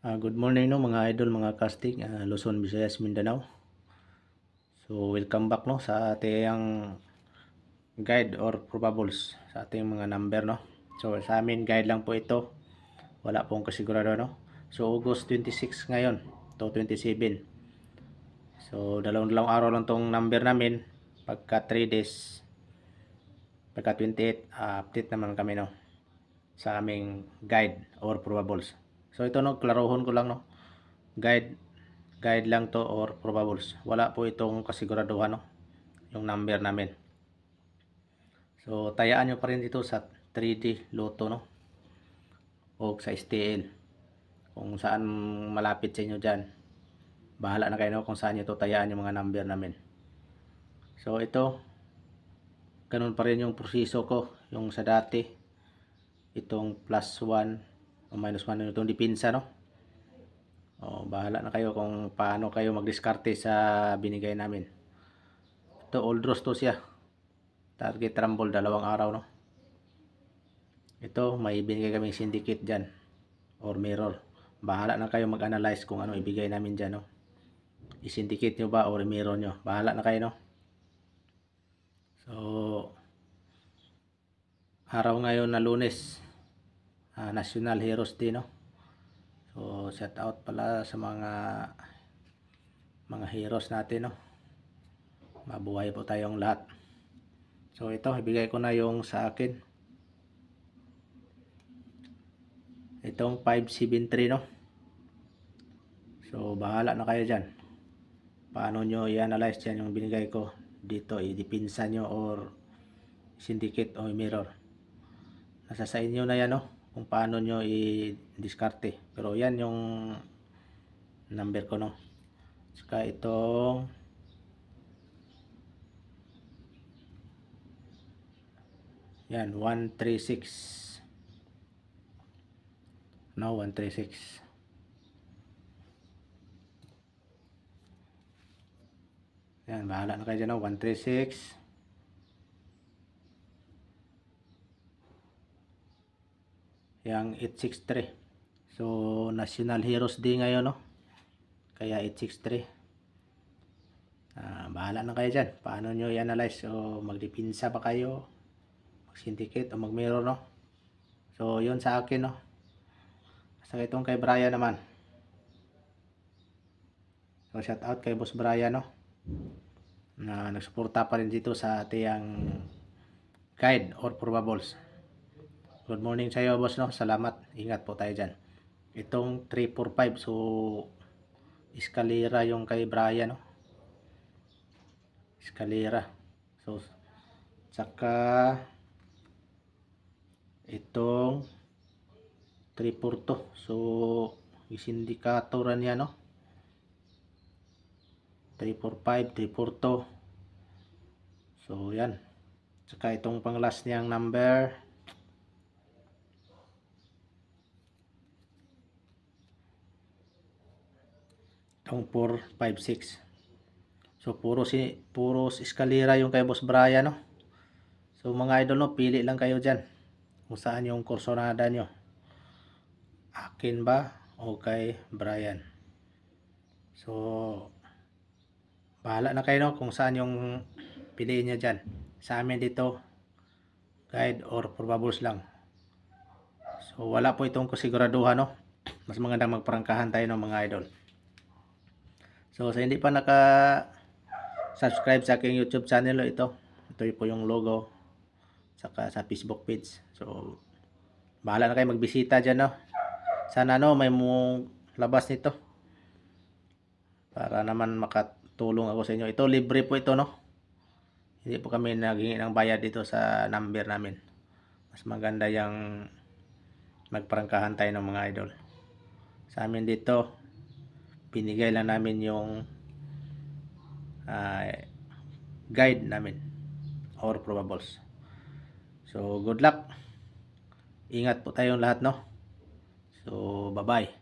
Good morning no mga idol, mga casting, Luzon, Visayas, Mindanao. So welcome back no sa ating guide or probables sa ating mga number no. So sa amin guide lang po ito. Wala pong kasigurado no. So August 26 ngayon to 27. So dalawang araw lang tong number namin. Pagka 3 days, pagka 28, update naman kami no sa aming guide or probables. So ito no, klaruhon ko lang no. Guide lang to or probables. Wala po itong kasiguraduhan no, yung number namin. So tayaan nyo pa rin dito sa 3D Lotto no, o sa STL. Kung saan malapit sa inyo dyan, bahala na kayo no, kung saan nyo to tayaan yung mga number namin. So ito, ganun pa rin yung proseso ko, yung sa dati. Itong +1 o -1 itong dipinsa no. Bahala na kayo kung paano kayo magdiskarte sa binigay namin. Ito all draws to siya. Target rumble, 2 araw no. Ito may binigay kaming syndicate dyan or mirror. Bahala na kayo mag-analyze kung ano ibigay namin dyan no. I-syndicate nyo ba or mirror nyo, bahala na kayo no. So araw ngayon na Lunes, National Heroes Day no. So shout out pala sa mga heroes natin no. Mabuhay po tayong lahat. So ito, ibigay ko na yung sa akin. Itong 573 no. So bahala na kayo dyan. Paano nyo i-analyze dyan yung binigay ko dito, i-dipinsa nyo or syndicate o mirror. Nasa sa inyo na yan no, kung paano nyo i-diskarte. Pero yan yung number ko no. Saka itong yan 136 no, 136. Yan, bahala na kayo dyan no, 136. Yang 863. So National Heroes Day ngayon no, kaya 863. Bahala na kayo dyan, paano nyo i-analyze o magdipinsa ba kayo, mag-syndicate o mag-mirror no. So yun sa akin no. Sa itong kay Brian naman, so shout out kay Boss Brian no, na nagsuporta pa rin dito sa ating guide or probables. Good morning sa iyo boss no, salamat, ingat po tayo dyan. Itong 345, so eskalera yung kay Brian no, eskalera. So saka itong 342, so isindikatoran yan no, 345, 342. So yan. Saka itong pang last niyang number, itong 456. So puros eskalera yung kay Boss Brian no. So mga idol no, pili lang kayo dyan kung saan yung kursonada nyo, akin ba o kay Brian. So bahala na kayo no, kung saan yung piliin nyo dyan. Sa amin dito, guide or probables lang. So wala po itong kasiguraduhan no. Mas magandang magparangkahan tayo no mga idol. So sa hindi pa subscribe sa aking YouTube channel, ito po yung logo, saka sa Facebook page. So bahala na kayo magbisita dyan no. Sana no, may labas nito para naman makatulong ako sa inyo. Ito libre po ito no, hindi po kami naghingi ng bayad dito sa number namin. Mas maganda yung magparangkahan tayo ng mga idol. Sa amin dito, pinigay lang namin yung guide namin or probables. So good luck, ingat po tayong lahat no. So bye bye.